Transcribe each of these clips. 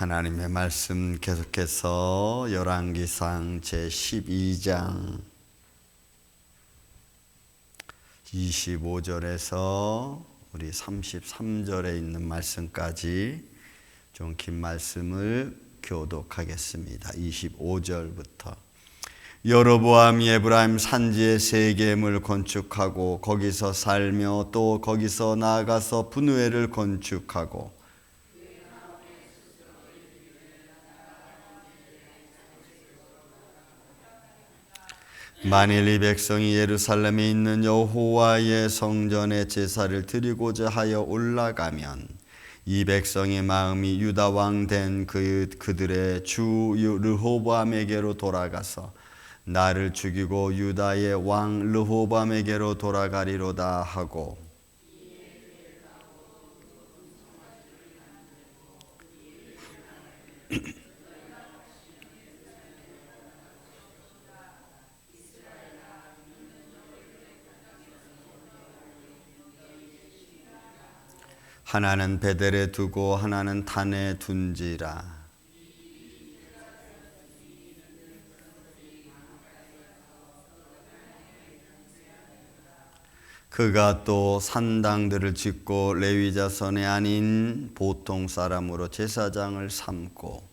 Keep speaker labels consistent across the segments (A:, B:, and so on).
A: 하나님의 말씀 계속해서 열왕기상 제12장 25절에서 우리 33절에 있는 말씀까지 좀 긴 말씀을 교독하겠습니다. 25절부터 여로보암이 에브라임 산지에 세겜을 건축하고 거기서 살며 또 거기서 나아가서 분우엘을 건축하고 만일 이 백성이 예루살렘에 있는 여호와의 성전에 제사를 드리고자 하여 올라가면 이 백성의 마음이 유다 왕 된 그들의 주 르호보암에게로 돌아가서 나를 죽이고 유다의 왕 르호보암에게로 돌아가리로다 하고 하나는 베델에 두고 하나는 단에 둔지라. 그가 또 산당들을 짓고 레위 자손이 아닌 보통 사람으로 제사장을 삼고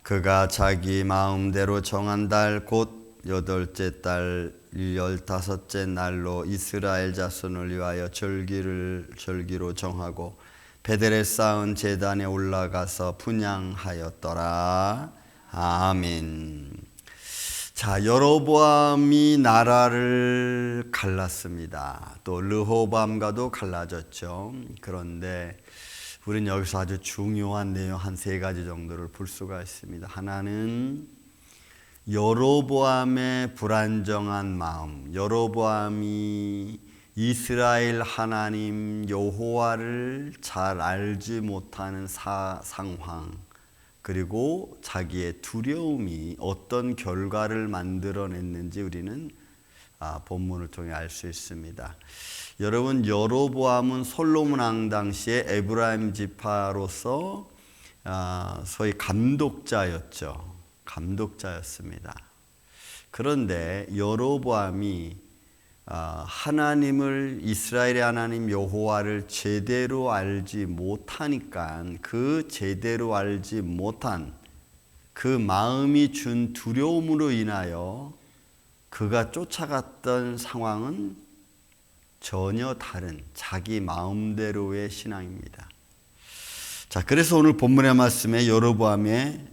A: 그가 자기 마음대로 정한 달 곧 8째 달 15째 날로 이스라엘 자손을 위하여 절기로 정하고 베델에 쌓은 제단에 올라가서 분향하였더라. 아멘. 자, 여로보암이 나라를 갈랐습니다. 또 르호보암과도 갈라졌죠. 그런데 우리는 여기서 아주 중요한 내용 한 3가지 정도를 볼 수가 있습니다. 하나는 여로보암의 불안정한 마음, 여로보암이 이스라엘 하나님 여호와를 잘 알지 못하는 상황, 그리고 자기의 두려움이 어떤 결과를 만들어냈는지 우리는 본문을 통해 알 수 있습니다. 여러분, 여로보암은 솔로몬 왕 당시에 에브라임 지파로서 소위 감독자였습니다. 그런데 여로보암이 하나님을, 이스라엘의 하나님 여호와를 제대로 알지 못하니까 그 제대로 알지 못한 그 마음이 준 두려움으로 인하여 그가 쫓아갔던 상황은 전혀 다른 자기 마음대로의 신앙입니다. 자, 그래서 오늘 본문의 말씀에 여로보암의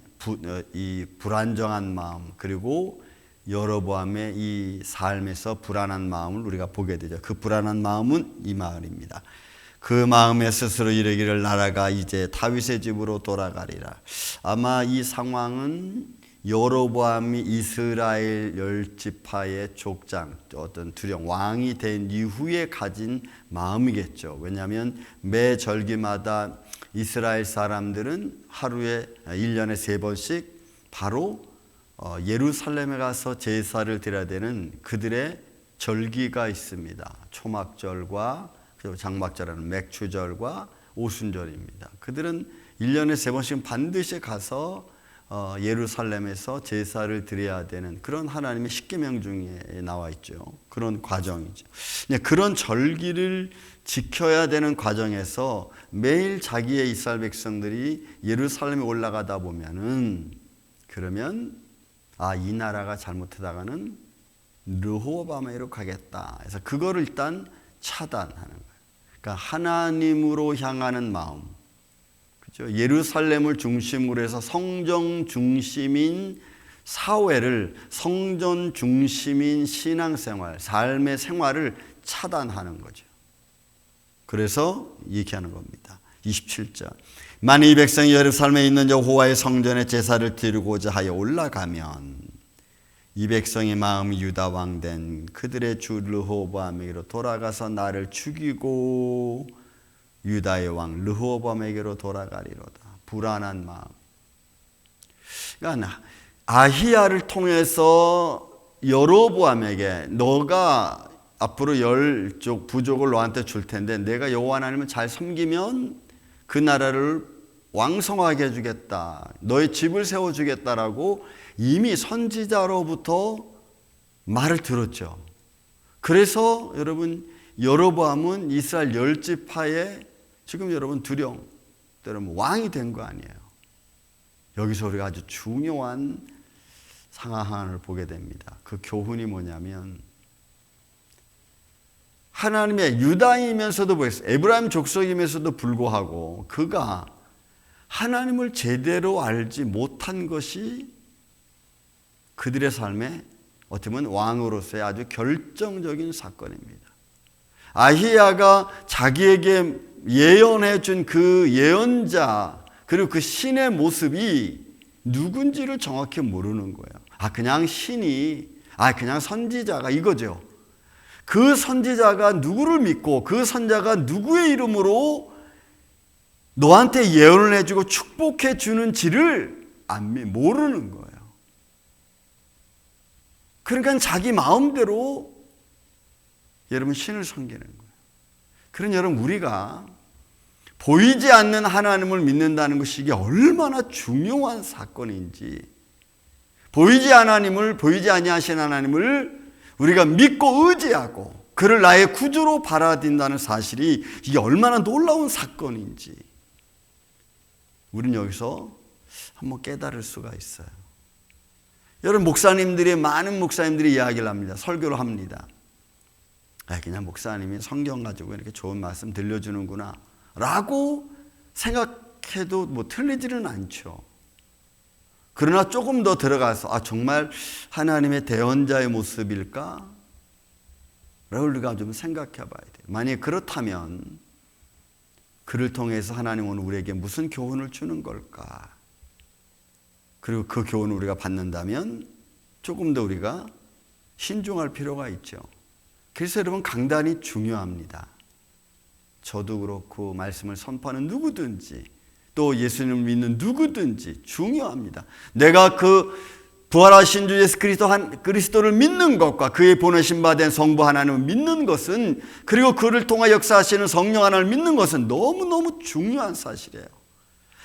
A: 이 불안정한 마음, 그리고 여로보암의 이 삶에서 불안한 마음을 우리가 보게 되죠. 그 불안한 마음은 이 말입니다. 그 마음에 스스로 이르기를 나라가 이제 다윗의 집으로 돌아가리라. 아마 이 상황은 여로보암이 이스라엘 10지파의 족장, 어떤 두령 왕이 된 이후에 가진 마음이겠죠. 왜냐하면 매 절기마다 이스라엘 사람들은 하루에 1년에 3번씩 바로 예루살렘에 가서 제사를 드려야 되는 그들의 절기가 있습니다. 초막절과 그리고 장막절하는 맥추절과 오순절입니다. 그들은 1년에 3번씩 반드시 가서 예루살렘에서 제사를 드려야 되는 그런 하나님의 십계명 중에 나와 있죠. 그런 과정이죠. 그런 절기를 지켜야 되는 과정에서 매일 자기의 이스라엘 백성들이 예루살렘에 올라가다 보면은 그러면 이 나라가 잘못하다가는 르호보암으로 가겠다. 그래서 그거를 일단 차단하는 거예요. 그러니까 하나님으로 향하는 마음. 예루살렘을 중심으로 해서 성전 중심인 사회를, 성전 중심인 신앙생활, 삶의 생활을 차단하는 거죠. 그래서 얘기하는 겁니다. 27절. 만일 이 백성이 예루살렘에 있는 여호와의 성전에 제사를 드리고자 하여 올라가면 이 백성의 마음이 유다 왕 된 그들의 주 르호보암에게로 돌아가서 나를 죽이고 유다의 왕 르호보암에게로 돌아가리로다. 불안한 마음. 그러니까 아히야를 통해서 여로보암에게 너가 앞으로 10족 부족을 너한테 줄 텐데 내가 여호와 하나님을 잘 섬기면 그 나라를 왕성하게 해주겠다. 너의 집을 세워주겠다라고 이미 선지자로부터 말을 들었죠. 그래서 여러분 여로보암은 이스라엘 10지파의 지금 여러분 두령 여러분 왕이 된 거 아니에요. 여기서 우리가 아주 중요한 상황을 보게 됩니다. 그 교훈이 뭐냐면 하나님의 유다이면서도 에브라임 족속이면서도 불구하고 그가 하나님을 제대로 알지 못한 것이 그들의 삶에 어떻게 보면 왕으로서의 아주 결정적인 사건입니다. 아히야가 자기에게 예언해 준 그 예언자 그리고 그 신의 모습이 누군지를 정확히 모르는 거예요. 그냥 신이 그냥 선지자가 이거죠. 그 선지자가 누구를 믿고 그 선자가 누구의 이름으로 너한테 예언을 해주고 축복해 주는지를 모르는 거예요. 그러니까 자기 마음대로 여러분 신을 섬기는 거예요. 그런 여러분 우리가 보이지 않는 하나님을 믿는다는 것이 이게 얼마나 중요한 사건인지 보이지 아니하신 하나님을 우리가 믿고 의지하고 그를 나의 구주로 바라든다는 사실이 이게 얼마나 놀라운 사건인지 우리는 여기서 한번 깨달을 수가 있어요. 여러분 많은 목사님들이 이야기를 합니다. 설교를 합니다. 그냥 목사님이 성경 가지고 이렇게 좋은 말씀 들려주는구나 라고 생각해도 틀리지는 않죠. 그러나 조금 더 들어가서 정말 하나님의 대언자의 모습일까? 라고 우리가 좀 생각해 봐야 돼요. 만약에 그렇다면 그를 통해서 하나님은 우리에게 무슨 교훈을 주는 걸까? 그리고 그 교훈을 우리가 받는다면 조금 더 우리가 신중할 필요가 있죠. 그래서 여러분 강단이 중요합니다. 저도 그렇고 말씀을 선포하는 누구든지 또 예수님을 믿는 누구든지 중요합니다. 내가 그 부활하신 주 예수 그리스도를 믿는 것과 그의 보내신 바 된 성부 하나님을 믿는 것은 그리고 그를 통해 역사하시는 성령 하나님을 믿는 것은 너무너무 중요한 사실이에요.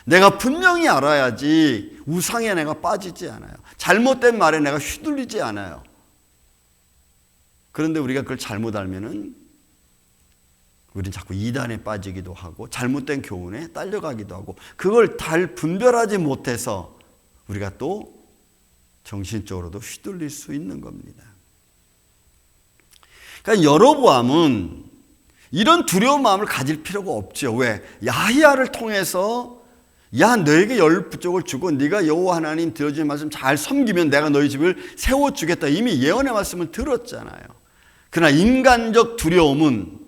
A: 내가 분명히 알아야지 우상에 내가 빠지지 않아요. 잘못된 말에 내가 휘둘리지 않아요. 그런데 우리가 그걸 잘못 알면은 우리는 자꾸 이단에 빠지기도 하고 잘못된 교훈에 딸려가기도 하고 그걸 잘 분별하지 못해서 우리가 또 정신적으로도 휘둘릴 수 있는 겁니다. 그러니까 여로보암은 이런 두려운 마음을 가질 필요가 없죠. 왜? 야히야를 통해서 너에게 10족을 주고 네가 여호와 하나님 들어주신 말씀 잘 섬기면 내가 너희 집을 세워주겠다. 이미 예언의 말씀을 들었잖아요. 그러나 인간적 두려움은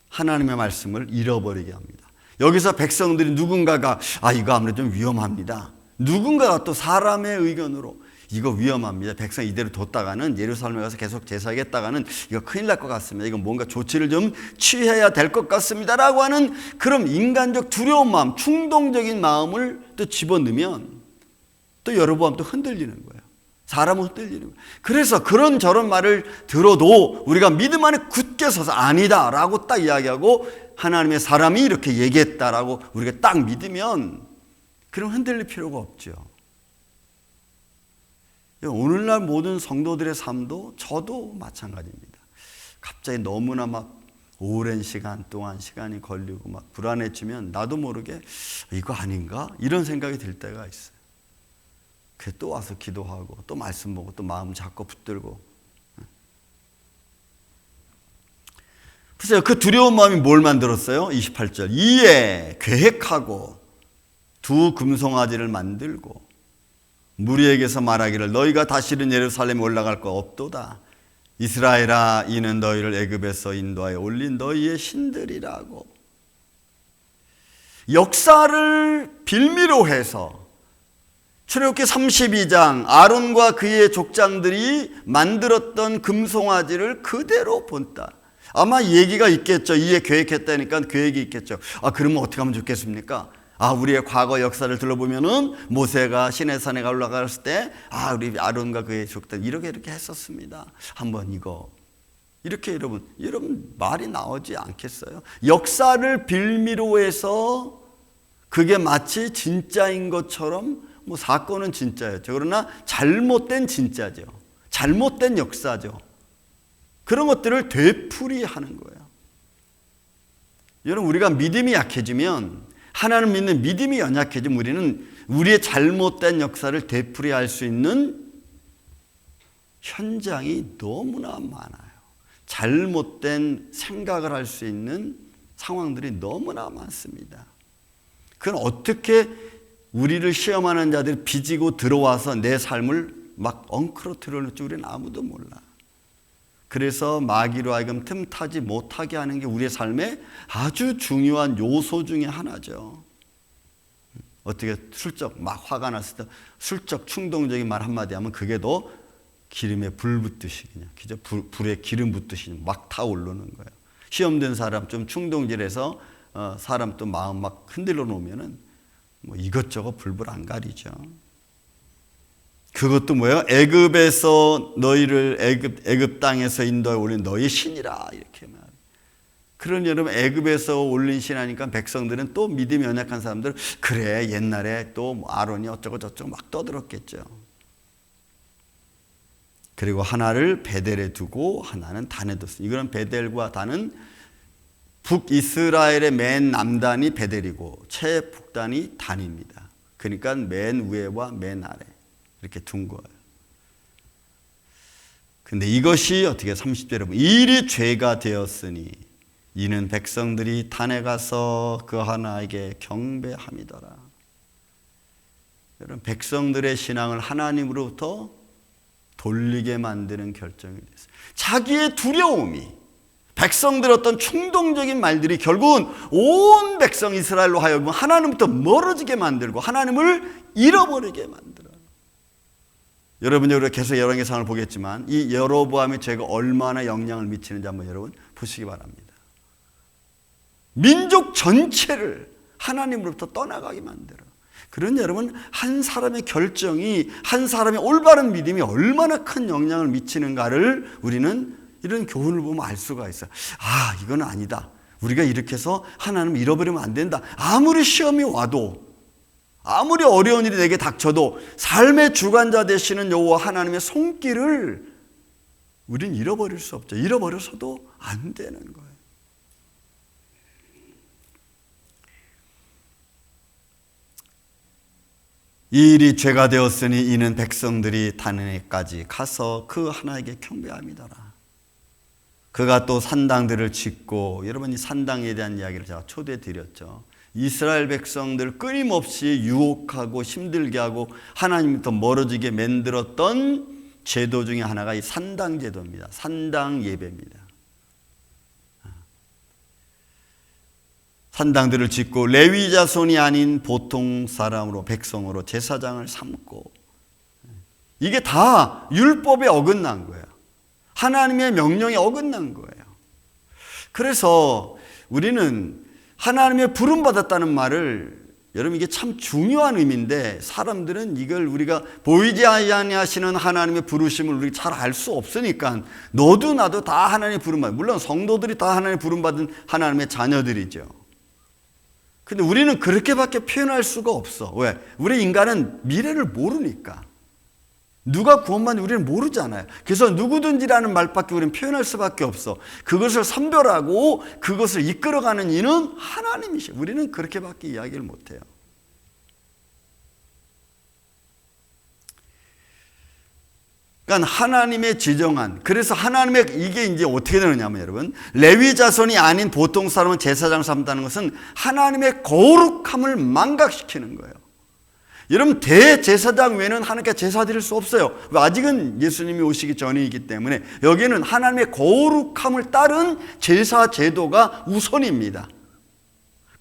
A: 하나님의 말씀을 잃어버리게 합니다. 여기서 백성들이 누군가가 이거 아무래도 좀 위험합니다. 누군가가 또 사람의 의견으로 이거 위험합니다. 백성 이대로 뒀다가는 예루살렘에 가서 계속 제사하겠다가는 이거 큰일 날 것 같습니다. 이건 뭔가 조치를 좀 취해야 될 것 같습니다. 라고 하는 그런 인간적 두려운 마음, 충동적인 마음을 또 집어넣으면 또 여로보암 또 흔들리는 거예요. 사람은 흔들리는 거예요. 그래서 그런 저런 말을 들어도 우리가 믿음 안에 굳게 서서 아니다 라고 딱 이야기하고 하나님의 사람이 이렇게 얘기했다라고 우리가 딱 믿으면 그럼 흔들릴 필요가 없죠. 오늘날 모든 성도들의 삶도 저도 마찬가지입니다. 갑자기 너무나 막 오랜 시간 동안 시간이 걸리고 막 불안해지면 나도 모르게 이거 아닌가? 이런 생각이 들 때가 있어요. 그래서 또 와서 기도하고 또 말씀 보고 또 마음 잡고 붙들고. 보세요. 그 두려운 마음이 뭘 만들었어요? 28절. 이에 계획하고 두 금송아지를 만들고 무리에게서 말하기를 너희가 다시는 예루살렘에 올라갈 거 없도다. 이스라엘아 이는 너희를 애굽에서 인도하여 올린 너희의 신들이라고. 역사를 빌미로 해서 출애굽기 32장 아론과 그의 족장들이 만들었던 금송아지를 그대로 본다. 아마 얘기가 있겠죠. 이에 계획했다니까 계획이 있겠죠. 그러면 어떻게 하면 좋겠습니까? 우리의 과거 역사를 들어보면은 모세가 시내산에 올라갔을 때 우리 아론과 그의 족들 이렇게 했었습니다. 한번 이렇게 여러분 말이 나오지 않겠어요? 역사를 빌미로 해서 그게 마치 진짜인 것처럼 사건은 진짜였죠. 그러나 잘못된 진짜죠. 잘못된 역사죠. 그런 것들을 되풀이하는 거예요. 여러분, 우리가 믿음이 약해지면, 하나님 믿는 믿음이 연약해지면 우리는 우리의 잘못된 역사를 되풀이할 수 있는 현장이 너무나 많아요. 잘못된 생각을 할 수 있는 상황들이 너무나 많습니다. 그건 어떻게 우리를 시험하는 자들이 빚지고 들어와서 내 삶을 막 엉클어뜨려놓을지 우리는 아무도 몰라. 그래서 마귀로 하여금 틈타지 못하게 하는 게 우리의 삶의 아주 중요한 요소 중에 하나죠. 어떻게 슬쩍 막 화가 났을 때 슬쩍 충동적인 말 한마디 하면 그게 더 기름에 불 붙듯이 그냥 불에 기름 붙듯이 막 타오르는 거예요. 시험된 사람 좀 충동질해서 사람 또 마음 막 흔들어 놓으면은 이것저것 불불 안 가리죠. 그것도 뭐예요? 애굽에서 너희를 애굽 땅에서 인도해 올린 너희 신이라 이렇게 말. 그런 여러분 애굽에서 올린 신 하니까 백성들은 또 믿음이 연약한 사람들 그래 옛날에 또 아론이 어쩌고 저쩌고 막 떠들었겠죠. 그리고 하나를 베델에 두고 하나는 단에 뒀습니다. 이거는 베델과 단은 북이스라엘의 맨 남단이 베델이고 최북단이 단입니다. 그러니까 맨 위에와 맨 아래 이렇게 둔 거예요. 근데 이것이 어떻게 30절 여러분 일이 죄가 되었으니 이는 백성들이 단에 가서 그 하나에게 경배함이더라. 여러분 백성들의 신앙을 하나님으로부터 돌리게 만드는 결정이 됐어요. 자기의 두려움이 백성들의 어떤 충동적인 말들이 결국은 온 백성 이스라엘로 하여금 하나님부터 멀어지게 만들고 하나님을 잃어버리게 만들어요. 여러분이 우리가 계속 열왕기상을 보겠지만 이 여로보암의 죄가 얼마나 영향을 미치는지 한번 여러분 보시기 바랍니다. 민족 전체를 하나님으로부터 떠나가게 만들어요. 그런 여러분 한 사람의 결정이 한 사람의 올바른 믿음이 얼마나 큰 영향을 미치는가를 우리는 이런 교훈을 보면 알 수가 있어요. 이건 아니다. 우리가 이렇게 해서 하나님을 잃어버리면 안 된다. 아무리 시험이 와도 아무리 어려운 일이 내게 닥쳐도 삶의 주관자 되시는 여호와 하나님의 손길을 우린 잃어버릴 수 없죠. 잃어버려서도 안 되는 거예요. 이 일이 죄가 되었으니 이는 백성들이 단에까지 가서 그 하나에게 경배함이더라. 그가 또 산당들을 짓고, 여러분 이 산당에 대한 이야기를 제가 초대해 드렸죠. 이스라엘 백성들 끊임없이 유혹하고 힘들게 하고 하나님부터 멀어지게 만들었던 제도 중에 하나가 이 산당 제도입니다. 산당 예배입니다. 산당들을 짓고 레위 자손이 아닌 보통 사람으로 백성으로 제사장을 삼고, 이게 다 율법에 어긋난 거예요. 하나님의 명령에 어긋난 거예요. 그래서 우리는 하나님의 부름받았다는 말을, 여러분 이게 참 중요한 의미인데 사람들은 이걸 우리가 보이지 아니하시는 하나님의 부르심을 우리가 잘 알 수 없으니까 너도 나도 다 하나님의 부름받은, 물론 성도들이 다 하나님의 부름받은 하나님의 자녀들이죠. 근데 우리는 그렇게밖에 표현할 수가 없어. 왜? 우리 인간은 미래를 모르니까. 누가 구원받는지 우리는 모르잖아요. 그래서 누구든지라는 말밖에 우리는 표현할 수밖에 없어. 그것을 선별하고 그것을 이끌어가는 이는 하나님이시죠. 우리는 그렇게밖에 이야기를 못해요. 그러니까 하나님의 지정한, 그래서 하나님의, 이게 이제 어떻게 되느냐면 여러분, 레위 자손이 아닌 보통 사람은 제사장을 삼다는 것은 하나님의 거룩함을 망각시키는 거예요. 여러분 대제사장 외에는 하나님께 제사 드릴 수 없어요. 아직은 예수님이 오시기 전이기 때문에 여기는 하나님의 거룩함을 따른 제사 제도가 우선입니다.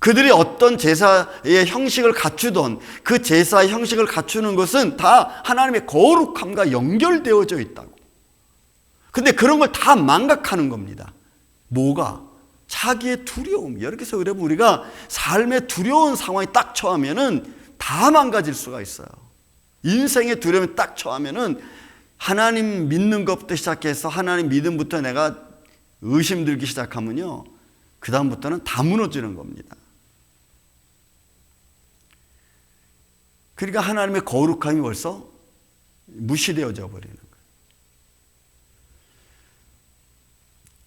A: 그들이 어떤 제사의 형식을 갖추던 그 제사의 형식을 갖추는 것은 다 하나님의 거룩함과 연결되어져 있다고. 근데 그런 걸 다 망각하는 겁니다. 뭐가? 자기의 두려움. 이렇게 해서 여러분, 우리가 삶의 두려운 상황이 딱 처하면은 다 망가질 수가 있어요. 인생의 두려움이 딱 처하면은 하나님 믿는 것부터 시작해서 하나님 믿음부터 내가 의심 들기 시작하면요, 그 다음부터는 다 무너지는 겁니다. 그러니까 하나님의 거룩함이 벌써 무시되어져 버리는 거예요.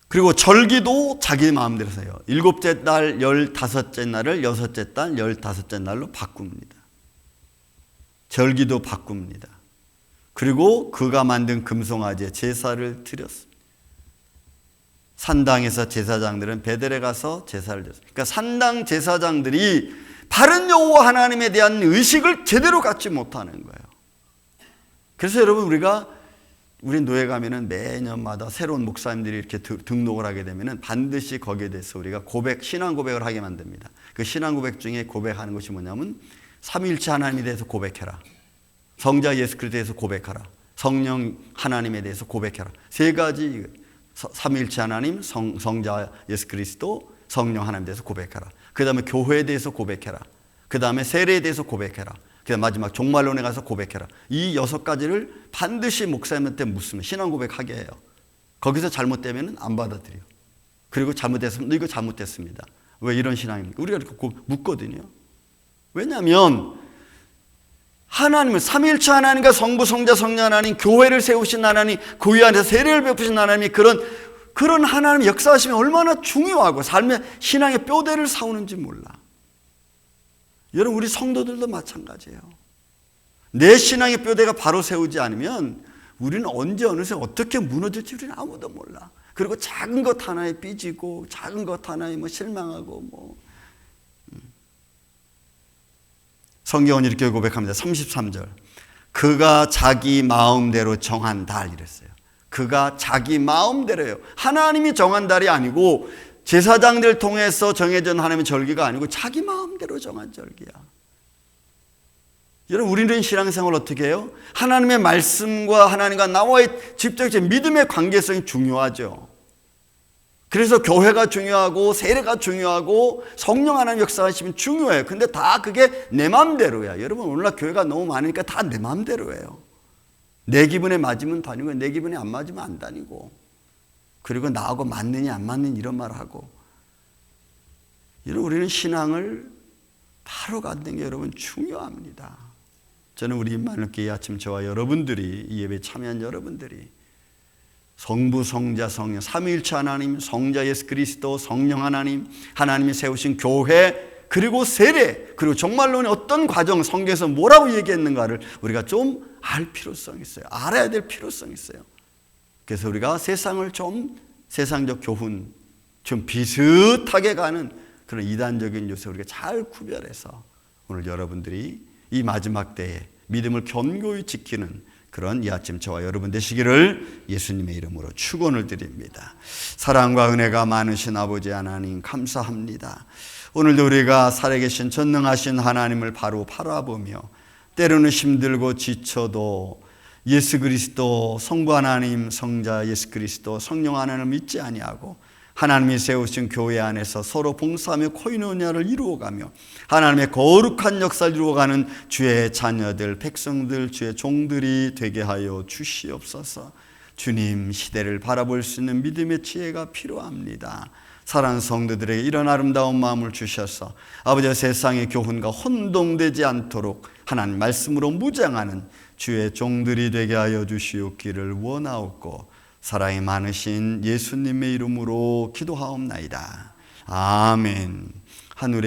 A: 그리고 절기도 자기 마음대로 해요. 7째 달 15째 날을 6째 달 15째 날로 바꿉니다. 절기도 바꿉니다. 그리고 그가 만든 금송아지에 제사를 드렸습니다. 산당에서 제사장들은 베델에 가서 제사를 드렸습니다. 그러니까 산당 제사장들이 바른 여호와 하나님에 대한 의식을 제대로 갖지 못하는 거예요. 그래서 여러분, 우리 노예 가면은 매년마다 새로운 목사님들이 이렇게 등록을 하게 되면은 반드시 거기에 대해서 우리가 신앙 고백을 하게 만듭니다. 그 신앙 고백 중에 고백하는 것이 뭐냐면, 삼위일체 하나님에 대해서 고백해라. 성자 예수 그리스도에 대해서 고백하라. 성령 하나님에 대해서 고백해라. 세 가지, 삼위일체 하나님, 성자 예수 그리스도, 성령 하나님에 대해서 고백해라. 그 다음에 교회에 대해서 고백해라. 그 다음에 세례에 대해서 고백해라. 그 다음에 마지막 종말론에 가서 고백해라. 이 6가지를 반드시 목사님한테 묻으면 신앙 고백하게 해요. 거기서 잘못되면 안 받아들여요. 그리고 잘못됐으면 이거 잘못됐습니다. 왜 이런 신앙입니까? 우리가 이렇게 묻거든요. 왜냐하면 하나님은 삼위일체 하나님과 성부, 성자, 성령 하나님, 교회를 세우신 하나님, 그 위 안에서 세례를 베푸신 하나님이 그런 하나님의 역사하심이 얼마나 중요하고 삶의 신앙의 뼈대를 세우는지 몰라. 여러분, 우리 성도들도 마찬가지예요. 내 신앙의 뼈대가 바로 세우지 않으면 우리는 언제 어느새 어떻게 무너질지 우리는 아무도 몰라. 그리고 작은 것 하나에 삐지고 작은 것 하나에 실망하고 성경은 이렇게 고백합니다. 33절. 그가 자기 마음대로 정한 달 이랬어요. 그가 자기 마음대로예요. 하나님이 정한 달이 아니고 제사장들 통해서 정해진 하나님의 절기가 아니고 자기 마음대로 정한 절기야. 여러분, 우리는 신앙생활 어떻게 해요? 하나님의 말씀과 하나님과 나와의 직접적 믿음의 관계성이 중요하죠. 그래서 교회가 중요하고 세례가 중요하고 성령 하나님 역사하시면 중요해요. 근데 다 그게 내 마음대로야. 여러분, 오늘날 교회가 너무 많으니까 다 내 마음대로예요. 내 기분에 맞으면 다니고 내 기분에 안 맞으면 안 다니고, 그리고 나하고 맞느냐 안 맞느냐 이런 말을 하고. 여러분, 우리는 신앙을 바로 갖는 게 여러분 중요합니다. 저는 우리 임마누엘교회 아침 저와 여러분들이, 이 예배에 참여한 여러분들이 성부, 성자, 성령, 삼위일체 하나님, 성자 예수 그리스도, 성령 하나님, 하나님이 세우신 교회, 그리고 세례, 그리고 종말론의 어떤 과정, 성경에서 뭐라고 얘기했는가를 우리가 좀 알 필요성이 있어요. 알아야 될 필요성이 있어요. 그래서 우리가 세상을 좀, 세상적 교훈 좀 비슷하게 가는 그런 이단적인 요새 우리가 잘 구별해서 오늘 여러분들이 이 마지막 때에 믿음을 견고히 지키는 그런 이 아침 저와 여러분 되시기를 예수님의 이름으로 축원을 드립니다. 사랑과 은혜가 많으신 아버지 하나님 감사합니다. 오늘도 우리가 살아계신 전능하신 하나님을 바로 바라보며 때로는 힘들고 지쳐도 예수 그리스도 성부 하나님, 성자 예수 그리스도, 성령 하나님을 믿지 아니하고 하나님이 세우신 교회 안에서 서로 봉사하며 코이노니아를 이루어가며 하나님의 거룩한 역사를 이루어가는 주의 자녀들, 백성들, 주의 종들이 되게 하여 주시옵소서. 주님, 시대를 바라볼 수 있는 믿음의 지혜가 필요합니다. 사랑하는 성도들에게 이런 아름다운 마음을 주셔서 아버지의 세상의 교훈과 혼동되지 않도록 하나님 말씀으로 무장하는 주의 종들이 되게 하여 주시옵기를 원하옵고 사랑이 많으신 예수님의 이름으로 기도하옵나이다. 아멘. 하늘에